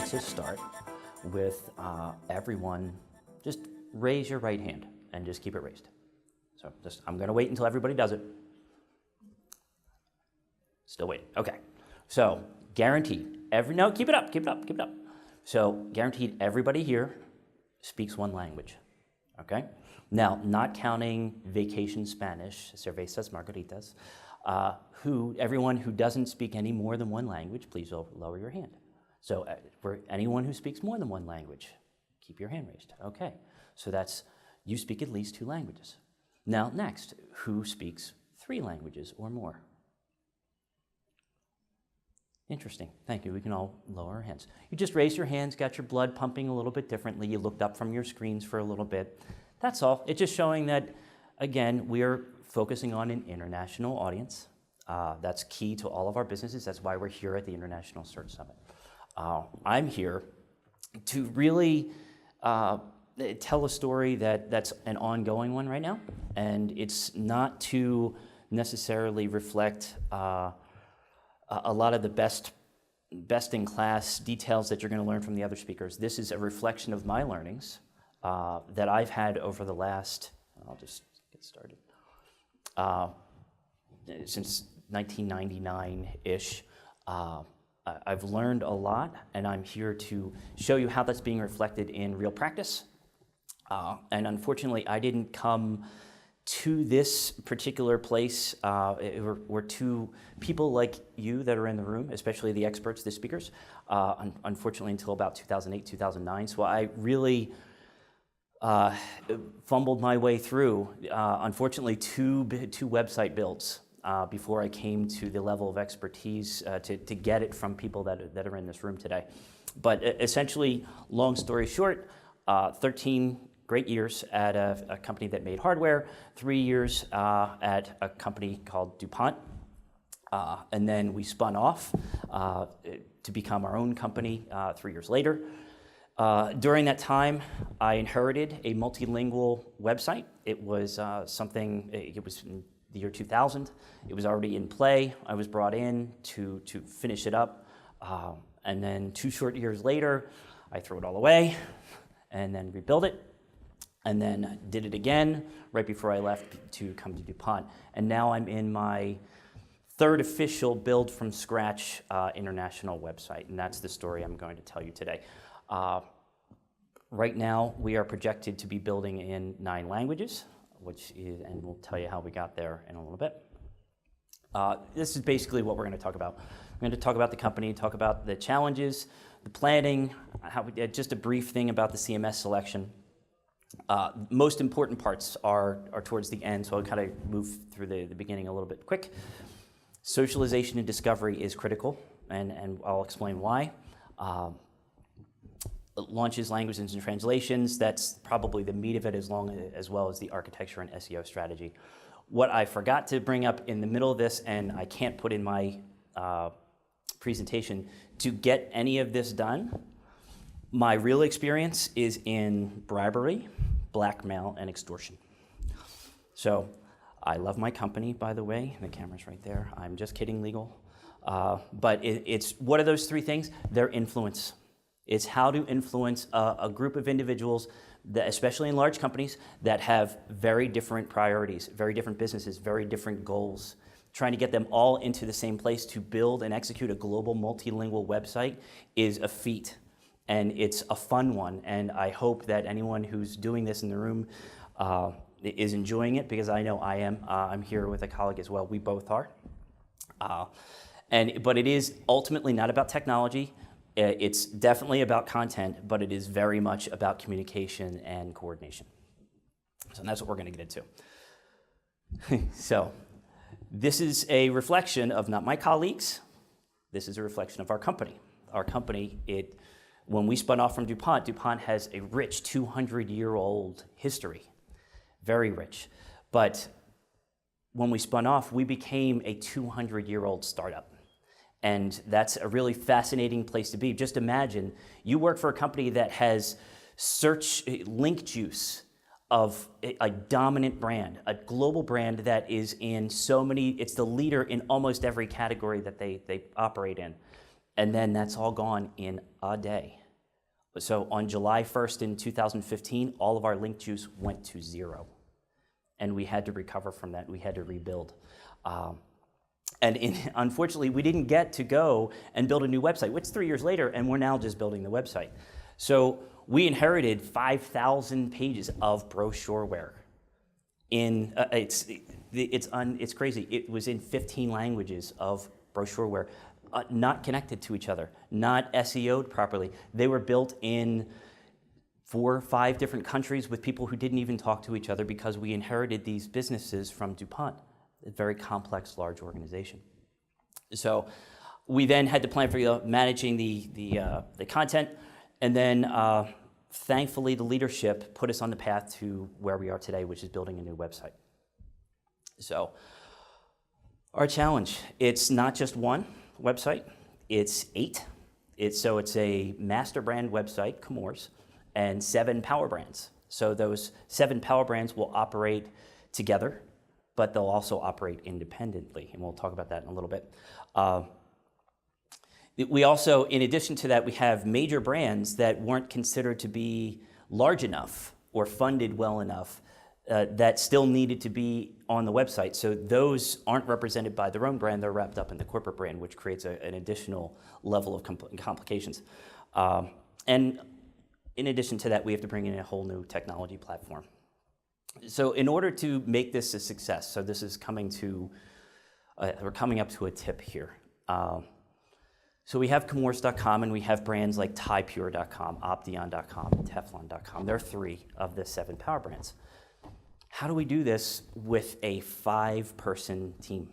to start with everyone, just raise your right hand and just keep it raised. So I'm going to wait until everybody does it. Still waiting. Okay. So guaranteed, no, keep it up, keep it up, keep it up. So guaranteed everybody here speaks one language. Okay? Now, not counting vacation Spanish, cervezas, margaritas, everyone who doesn't speak any more than one language, please lower your hand. So for anyone who speaks more than one language, keep your hand raised. Okay, so that's, you speak at least 2 languages. Now next, who speaks 3 languages or more? Interesting, thank you. We can all lower our hands. You just raised your hands, got your blood pumping a little bit differently. You looked up from your screens for a little bit. That's all. It's just showing that, again, we are focusing on an international audience. That's key to all of our businesses. That's why we're here at the International Search Summit. I'm here to really tell a story that's an ongoing one right now, and it's not to necessarily reflect a lot of the best-in-class details that you're going to learn from the other speakers. This is a reflection of my learnings that I've had over the last, I'll just get started, since 1999-ish. I've learned a lot, and I'm here to show you how that's being reflected in real practice. And unfortunately, I didn't come to this particular place. We're 2 people like you that are in the room, especially the experts, the speakers, unfortunately until about 2008, 2009. So I really fumbled my way through, unfortunately, two website builds before I came to the level of expertise to get it from people that are in this room today. But essentially, long story short, 13 great years at a company that made hardware, 3 years at a company called DuPont, and then we spun off to become our own company 3 years later. During that time, I inherited a multilingual website. It was it was in the year 2000. It was already in play. I was brought in to finish it up. And then 2 short years later, I threw it all away and then rebuilt it. And then did it again right before I left to come to DuPont. And now I'm in my 3rd official build from scratch international website. And that's the story I'm going to tell you today. Right now, we are projected to be building in 9 languages, and we'll tell you how we got there in a little bit. This is basically what we're going to talk about. We're going to talk about the company, talk about the challenges, the planning, just a brief thing about the CMS selection. Most important parts are towards the end, so I'll kind of move through the beginning a little bit quick. Socialization and discovery is critical, and I'll explain why. Launches, languages, and translations, that's probably the meat of it, as well as the architecture and SEO strategy. What I forgot to bring up in the middle of this, and I can't put in my presentation, to get any of this done, my real experience is in bribery, blackmail, and extortion. So I love my company, by the way. The camera's right there. I'm just kidding, legal. But it's what are those 3 things? Their influence. It's how to influence a group of individuals, especially in large companies, that have very different priorities, very different businesses, very different goals. Trying to get them all into the same place to build and execute a global multilingual website is a feat. And it's a fun one, and I hope that anyone who's doing this in the room is enjoying it, because I know I am. I'm here with a colleague as well. We both are. But it is ultimately not about technology. It's definitely about content, but it is very much about communication and coordination. So that's what we're going to get into. So this is a reflection of not my colleagues. This is a reflection of our company. Our company, when we spun off from DuPont, DuPont has a rich 200-year-old history, very rich. But when we spun off, we became a 200-year-old startup. And that's a really fascinating place to be. Just imagine you work for a company that has search link juice of a dominant brand, a global brand that is in so many, it's the leader in almost every category that they operate in. And then that's all gone in a day. So on July 1st in 2015, all of our link juice went to 0. And we had to recover from that. We had to rebuild. Unfortunately, we didn't get to go and build a new website, which 3 years later, and we're now just building the website. So we inherited 5,000 pages of brochureware. It's crazy. It was in 15 languages of brochureware, not connected to each other, not SEO'd properly. They were built in 4 or 5 different countries with people who didn't even talk to each other because we inherited these businesses from DuPont, a very complex, large organization. So we then had to plan for managing the content, and then thankfully the leadership put us on the path to where we are today, which is building a new website. So our challenge, it's not just one website, it's 8. It's a master brand website, Chemours, and 7 power brands. So those 7 power brands will operate together, but they'll also operate independently, and we'll talk about that in a little bit. We also, in addition to that, we have major brands that weren't considered to be large enough or funded well enough that still needed to be on the website. So those aren't represented by their own brand, they're wrapped up in the corporate brand, which creates an additional level of complications. And in addition to that, we have to bring in a whole new technology platform. So in order to make this a success, so this is we're coming up to a tip here. So we have Chemours.com, and we have brands like TyPure.com, Opteon.com, Teflon.com. There are 3 of the 7 power brands. How do we do this with a 5-person team?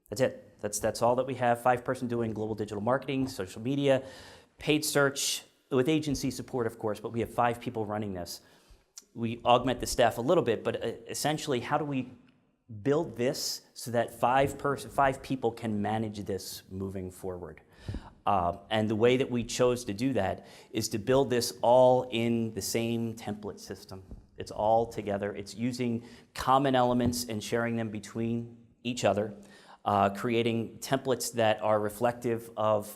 That's it. That's all that we have. 5-person doing global digital marketing, social media, paid search, with agency support, of course, but we have 5 people running this. We augment the staff a little bit, but essentially, how do we build this so that 5 people can manage this moving forward? And the way that we chose to do that is to build this all in the same template system. It's all together. It's using common elements and sharing them between each other, creating templates that are reflective of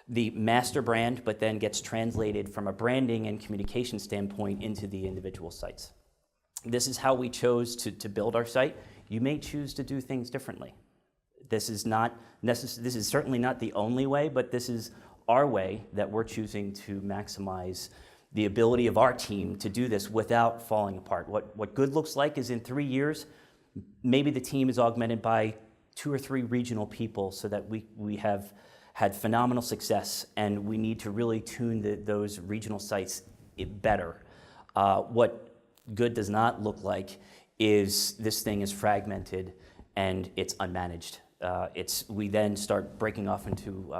the master brand, but then gets translated from a branding and communication standpoint into the individual sites. This is how we chose to build our site. You may choose to do things differently. This is certainly not the only way, but this is our way that we're choosing to maximize the ability of our team to do this without falling apart. What good looks like is in 3 years, maybe the team is augmented by 2 or 3 regional people so that we have had phenomenal success, and we need to really tune those regional sites better. What good does not look like is this thing is fragmented and it's unmanaged. We then start breaking off into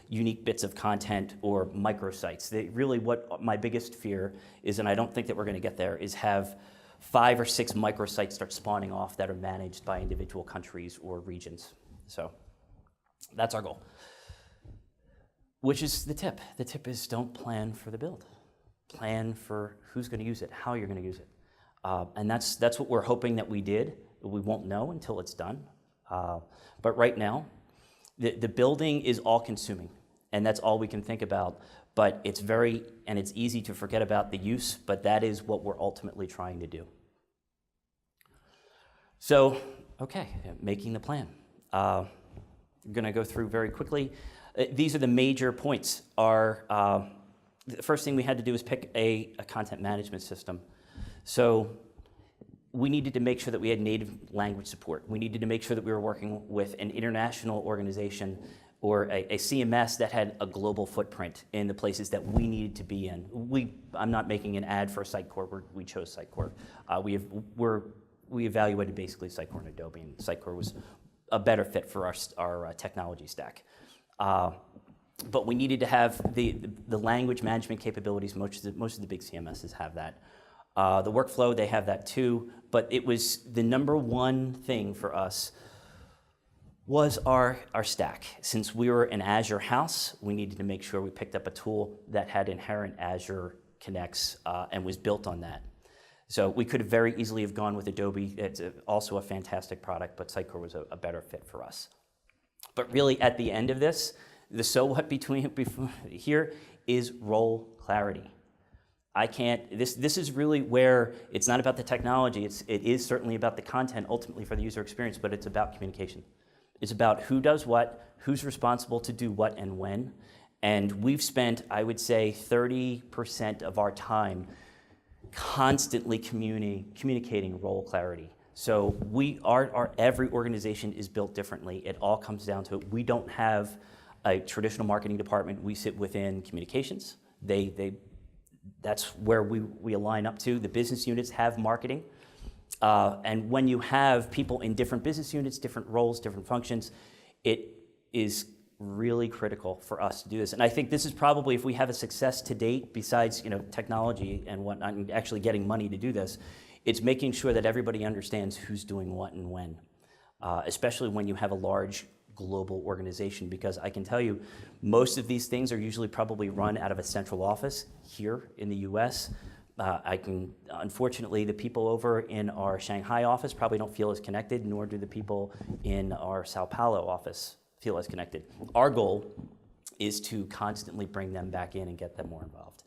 unique bits of content or microsites. Really what my biggest fear is, and I don't think that we're going to get there, is have 5 or 6 microsites start spawning off that are managed by individual countries or regions. So that's our goal. Which is the tip. The tip is don't plan for the build. Plan for who's going to use it, how you're going to use it. And that's what we're hoping that we did. We won't know until it's done. But right now, the building is all-consuming, and that's all we can think about. But it's it's easy to forget about the use, but that is what we're ultimately trying to do. So, okay, making the plan. I'm going to go through very quickly. These are the major points. The first thing we had to do is pick a content management system. So we needed to make sure that we had native language support. We needed to make sure that we were working with an international organization or a CMS that had a global footprint in the places that we needed to be in. I'm not making an ad for Sitecore. We chose Sitecore. We evaluated basically Sitecore and Adobe, and Sitecore was a better fit for our technology stack. But we needed to have the language management capabilities. Most of the big CMSs have that. The workflow, they have that too, but it was the number one thing for us was our stack. Since we were an Azure house, we needed to make sure we picked up a tool that had inherent Azure connects and was built on that. So we could have very easily have gone with Adobe. It's also a fantastic product, but Sitecore was a better fit for us. But really, at the end of this, the so what between here is role clarity. I can't, this is really where it's not about the technology, it is certainly about the content ultimately for the user experience, but it's about communication. It's about who does what, who's responsible to do what and when. And we've spent, I would say, 30% of our time constantly communicating role clarity. So every organization is built differently. It all comes down to it. We don't have a traditional marketing department. We sit within communications. That's where we align up to. The business units have marketing. And when you have people in different business units, different roles, different functions, it is really critical for us to do this. And I think this is probably, if we have a success to date, besides technology and whatnot, and actually getting money to do this, it's making sure that everybody understands who's doing what and when, especially when you have a large global organization, because I can tell you most of these things are usually probably run out of a central office here in the US. Unfortunately, the people over in our Shanghai office probably don't feel as connected, nor do the people in our Sao Paulo office feel as connected. Our goal is to constantly bring them back in and get them more involved.